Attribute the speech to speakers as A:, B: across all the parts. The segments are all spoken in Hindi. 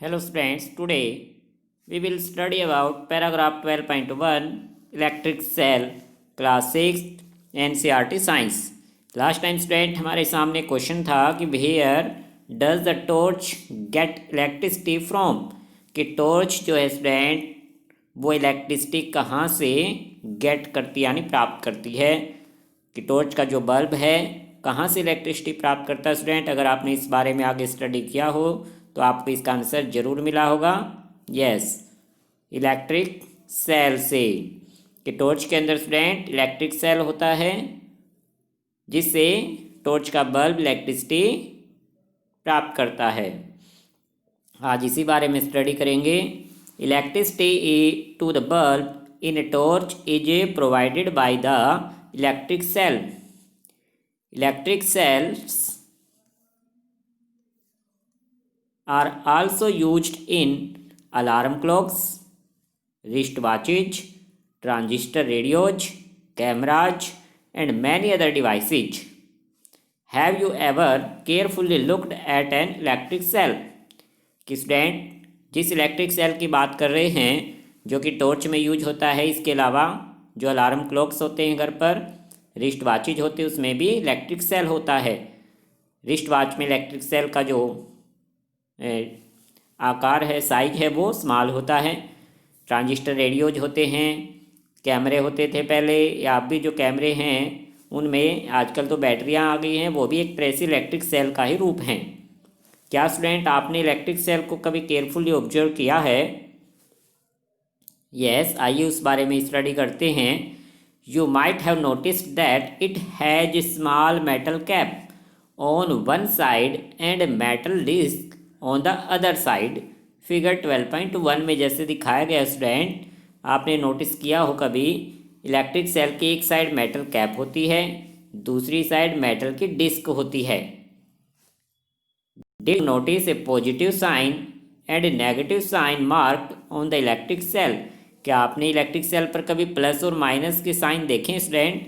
A: Hello students, today we will study about paragraph 12.1 electric cell class 6 NCERT science. Last time student हमारे सामने क्वेश्चन था कि where does the torch get electricity from, कि टॉर्च जो है स्टूडेंट वो इलेक्ट्रिसिटी कहाँ से गेट करती यानी प्राप्त करती है, कि टॉर्च का जो बल्ब है कहाँ से इलेक्ट्रिसिटी प्राप्त करता है। स्टूडेंट अगर आपने इस बारे में आगे स्टडी किया हो तो आपको इसका आंसर ज़रूर मिला होगा। यस, इलेक्ट्रिक सेल से, कि टॉर्च के अंदर स्टूडेंट इलेक्ट्रिक सेल होता है जिससे टॉर्च का बल्ब इलेक्ट्रिसिटी प्राप्त करता है। आज इसी बारे में स्टडी करेंगे। Electricity to the bulb in a torch is provided by the electric cell. Electric cells are also used in alarm clocks, wristwatches, transistor radios, cameras, and many other devices. Have you ever carefully looked at an electric cell? कि स्टूडेंट जिस इलेक्ट्रिक सेल की बात कर रहे हैं जो कि टॉर्च में यूज होता है, इसके अलावा जो अलार्म क्लॉक्स होते हैं घर पर, रिस्ट वॉचेज होते हैं, उसमें भी इलेक्ट्रिक सेल होता है। रिस्ट वॉच में इलेक्ट्रिक सेल का जो आकार है, साइज है, वो स्मॉल होता है। ट्रांजिस्टर रेडियोज होते हैं, कैमरे होते थे पहले, या अब भी जो कैमरे हैं उनमें आजकल तो बैटरियां आ गई हैं, वो भी एक तरह से इलेक्ट्रिक सेल का ही रूप हैं। क्या स्टूडेंट आपने इलेक्ट्रिक सेल को कभी केयरफुली ऑब्जर्व किया है? यस, आइए उस बारे में स्टडी करते हैं। You might have noticed that it has small metal cap on one side and metal disc on the other side. Figure 12.1 में जैसे दिखाया गया स्टूडेंट, आपने नोटिस किया हो कभी, इलेक्ट्रिक सेल की एक साइड मेटल कैप होती है, दूसरी साइड मेटल की डिस्क होती है। Did notice a positive sign and a negative sign marked on the electric cell? क्या आपने इलेक्ट्रिक सेल पर कभी प्लस और माइनस के साइन देखे हैं स्टूडेंट?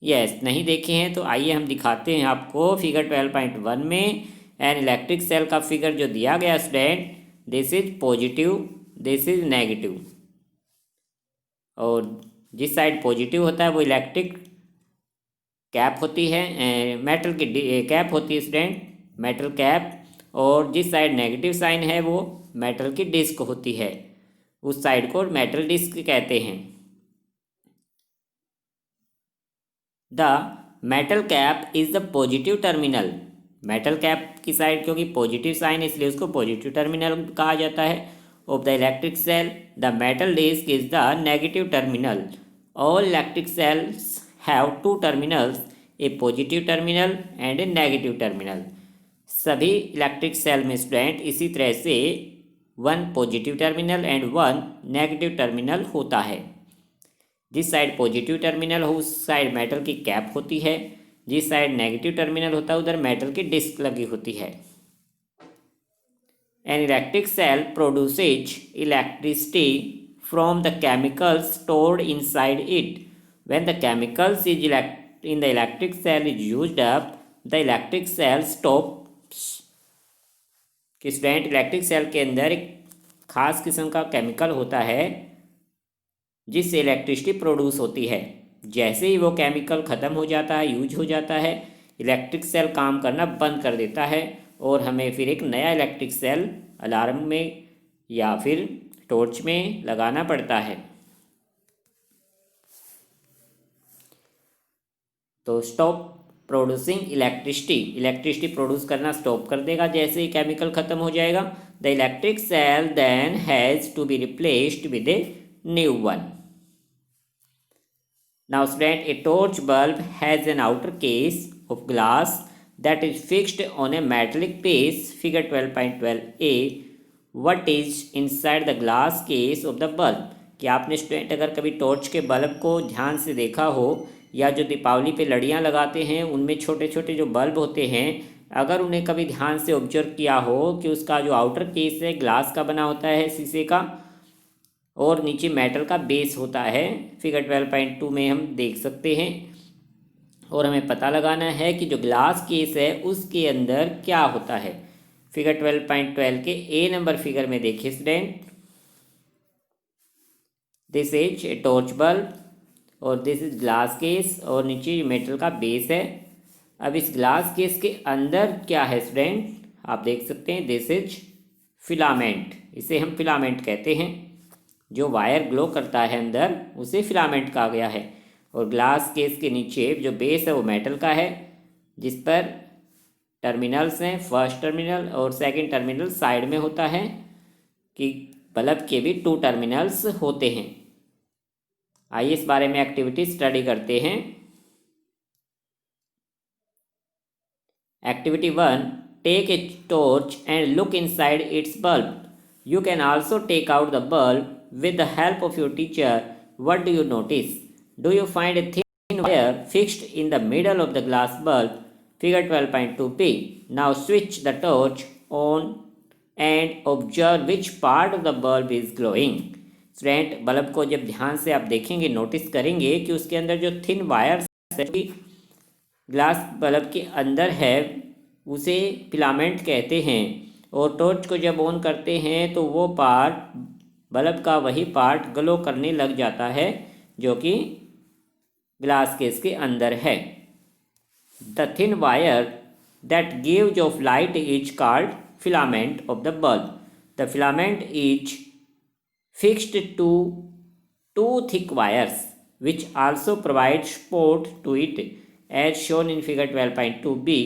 A: यस, नहीं देखे हैं तो आइए हम दिखाते हैं आपको। फिगर 12.1 में एन इलेक्ट्रिक सेल का फिगर जो दिया गया student, this is positive, this is negative, और जिस साइड पॉजिटिव होता है वो इलेक्ट्रिक कैप होती है, मेटल की कैप होती है स्टूडेंट, मेटल कैप, और जिस साइड नेगेटिव साइन है वो मेटल की डिस्क होती है, उस साइड को मेटल डिस्क कहते हैं। The metal cap is the positive terminal. Metal cap की साइड क्योंकि पॉजिटिव साइन, इसलिए उसको पॉजिटिव टर्मिनल कहा जाता है of the electric cell. The metal disc is the negative terminal. All electric cells have two terminals, a positive terminal and a negative terminal. सभी इलेक्ट्रिक सेल में स्टूडेंट इसी तरह से one positive terminal and one negative terminal होता है। जिस साइड पॉजिटिव टर्मिनल हो उस साइड मेटल की कैप होती है, जिस साइड नेगेटिव टर्मिनल होता है उधर मेटल की डिस्क लगी होती है। An electric cell produces electricity from the chemicals stored inside it. When the chemicals is in the electric cell is used up, the electric cell stops. कि स्टूडेंट इलेक्ट्रिक सेल के अंदर एक खास किस्म का केमिकल होता है जिससे इलेक्ट्रिसिटी प्रोड्यूस होती है। जैसे ही वो केमिकल ख़त्म हो जाता है, यूज हो जाता है, इलेक्ट्रिक सेल काम करना बंद कर देता है और हमें फिर एक नया इलेक्ट्रिक सेल अलार्म में या फिर टॉर्च में लगाना पड़ता है। तो stop producing electricity, electricity produce करना स्टॉप कर देगा जैसे ही केमिकल ख़त्म हो जाएगा। The electric cell then has to be replaced with a new one. Now student, a torch bulb has an outer case of glass that is fixed on a metallic base. Figure 12.12a. What is inside the glass case of the bulb? कि आपने स्टूडेंट अगर कभी टॉर्च के बल्ब को ध्यान से देखा हो, या जो दीपावली पे लड़ियाँ लगाते हैं उनमें छोटे छोटे जो बल्ब होते हैं, अगर उन्हें कभी ध्यान से ऑब्जर्व किया हो कि उसका जो आउटर केस है ग्लास का बना होता है, शीशे का, और नीचे मेटल का बेस होता है। फिगर 12.2 में हम देख सकते हैं, और हमें पता लगाना है कि जो ग्लास केस है उसके अंदर क्या होता है। फिगर 12.12 के ए नंबर फिगर में देखिए student, this is a torch bulb और दिस इज ग्लास केस और नीचे मेटल का बेस है। अब इस ग्लास केस के अंदर क्या है स्टूडेंट, आप देख सकते हैं दिस इज फिलामेंट, इसे हम फिलामेंट कहते हैं। जो वायर ग्लो करता है अंदर उसे फिलामेंट कहा गया है। और ग्लास केस के नीचे जो बेस है वो मेटल का है, जिस पर टर्मिनल्स हैं, फर्स्ट टर्मिनल और सेकंड टर्मिनल साइड में होता है कि बल्ब के भी 2 टर्मिनल्स होते हैं। आइए इस बारे में एक्टिविटी स्टडी करते हैं। Activity 1, take a torch and look inside its bulb. You can also take out the bulb with the help of your teacher. What do you notice? Do you find a thin wire fixed in the middle of the glass bulb? Figure 12.2b. Now switch the torch on and observe which part of the bulb is glowing. Student, bulb को जब ध्यान से आप देखेंगे, नोटिस करेंगे कि उसके अंदर जो थिन वायर ग्लास बल्ब के अंदर है उसे फिलामेंट कहते हैं। और टॉर्च को जब ऑन करते हैं तो वो पार्ट, बल्ब का वही पार्ट ग्लो करने लग जाता है जो कि ग्लास केस के अंदर है। The thin wire that gives off light is called filament of the bulb. The filament is fixed to 2 thick wires which also provide support to it as shown in figure 12.2b.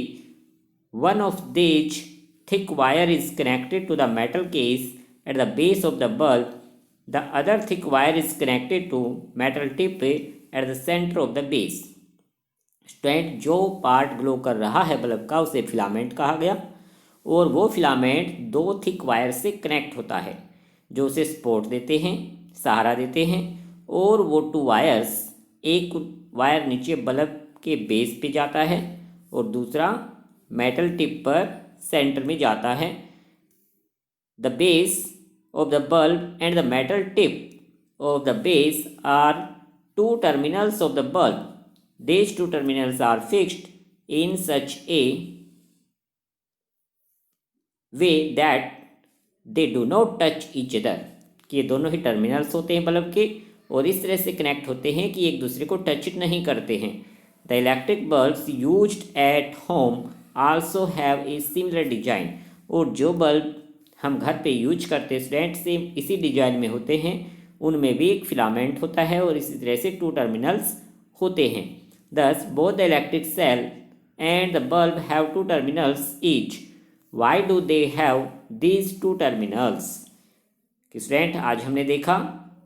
A: One of these thick wire is connected to the metal case at the base of the bulb. The other thick wire is connected to metal tip at the center of the base. Student, जो पार्ट ग्लो कर रहा है बल्ब का उसे फिलामेंट कहा गया और वो फिलामेंट 2 थिक वायर से कनेक्ट होता है जो उसे सपोर्ट देते हैं, सहारा देते हैं। और वो 2 वायर्स, एक वायर नीचे बल्ब के बेस पे जाता है और दूसरा मेटल टिप पर सेंटर में जाता है। The base of the bulb and the metal tip of the base are 2 terminals of the bulb. These 2 terminals are fixed in such a way that they do not touch each other. कि ये दोनों ही टर्मिनल्स होते हैं बल्ब के और इस तरह से कनेक्ट होते हैं कि एक दूसरे को टच नहीं करते हैं। The electric bulbs used at home also have a similar design. और जो बल्ब हम घर पे यूज करते स्टूडेंट सेम इसी डिजाइन में होते हैं, उनमें भी एक फिलामेंट होता है और इसी तरह से 2 टर्मिनल्स होते हैं। Thus both the electric cell and the bulb have 2 terminals each. Why do they have these 2 terminals? कि स्टूडेंट, आज हमने देखा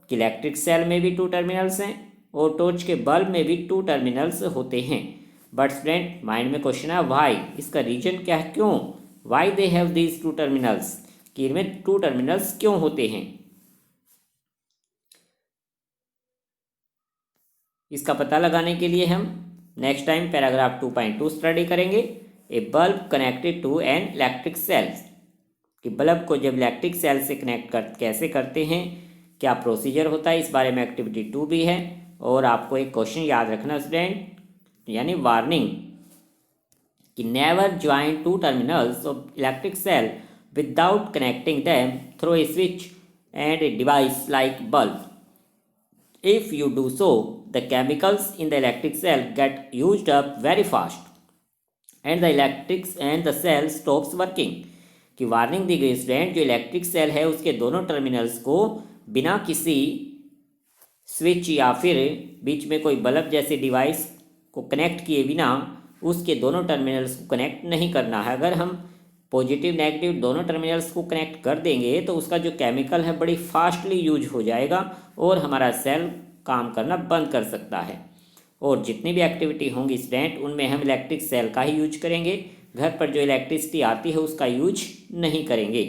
A: कि इलेक्ट्रिक सेल में भी 2 टर्मिनल्स हैं और टॉर्च के बल्ब में भी 2 टर्मिनल्स होते हैं। बट स्टूडेंट, माइंड में क्वेश्चन है वाई, इसका रीजन क्या है, क्यों, why they have these 2 terminals, कि इनमें 2 टर्मिनल्स क्यों होते हैं। इसका पता लगाने के लिए हम नेक्स्ट टाइम पैराग्राफ 2.2 स्टडी करेंगे। A bulb connected to an electric cell, कि बल्ब को जब इलेक्ट्रिक सेल से कनेक्ट कैसे करते हैं, क्या प्रोसीजर होता है, इस बारे में एक्टिविटी 2 भी है। और आपको एक क्वेश्चन याद रखना स्टूडेंट, यानी वार्निंग, कि never join 2 terminals of electric cell without connecting them through a switch and a device like bulb. If you do so, the chemicals in the electric cell get used up very fast and the cell stops working. कि वार्निंग दी गई स्टूडेंट, जो इलेक्ट्रिक सेल है उसके दोनों टर्मिनल्स को बिना किसी स्विच या फिर बीच में कोई बल्ब जैसे डिवाइस को कनेक्ट किए बिना उसके दोनों टर्मिनल्स को कनेक्ट नहीं करना है। अगर हम पॉजिटिव नेगेटिव दोनों टर्मिनल्स को कनेक्ट कर देंगे तो उसका जो केमिकल है बड़ी फास्टली यूज हो जाएगा और हमारा सेल काम करना बंद कर सकता है। और जितनी भी एक्टिविटी होंगी स्टूडेंट, उनमें हम इलेक्ट्रिक सेल का ही यूज करेंगे, घर पर जो इलेक्ट्रिसिटी आती है उसका यूज नहीं करेंगे।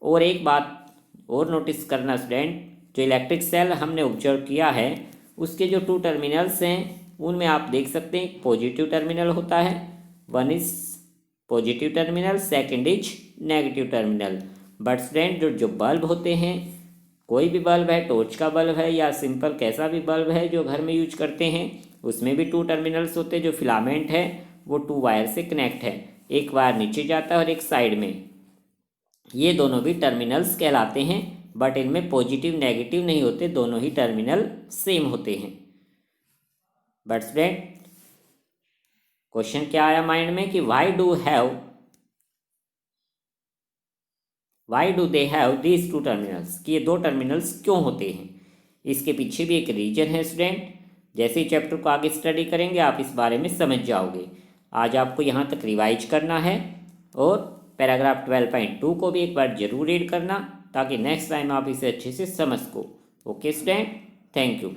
A: और एक बात और नोटिस करना स्टूडेंट, जो इलेक्ट्रिक सेल हमने ऑब्जर्व किया है उसके जो 2 टर्मिनल्स हैं उनमें आप देख सकते हैं पॉजिटिव टर्मिनल होता है, 1 is positive terminal, second is negative terminal. But student, जो बल्ब होते हैं, कोई भी बल्ब है, टॉर्च का बल्ब है या सिंपल कैसा भी बल्ब है जो घर में यूज करते हैं, उसमें भी 2 टर्मिनल्स होते हैं। जो फिलामेंट है वो 2 वायर से कनेक्ट है, एक वायर नीचे जाता है और एक साइड में। ये दोनों भी टर्मिनल्स कहलाते हैं, बट इनमें पॉजिटिव नेगेटिव नहीं होते, दोनों ही टर्मिनल सेम होते हैं। बट स्टूडेंट क्वेश्चन क्या आया माइंड में कि why do they have these two terminals, कि ये दो टर्मिनल्स क्यों होते हैं। इसके पीछे भी एक रीजन है स्टूडेंट। जैसे ही चैप्टर को आगे स्टडी करेंगे आप इस बारे में समझ जाओगे। आज आपको यहाँ तक रिवाइज करना है और पैराग्राफ 12.2 को भी एक बार जरूर रीड करना, ताकि नेक्स्ट टाइम आप इसे अच्छे से समझ सको। Okay student, thank you.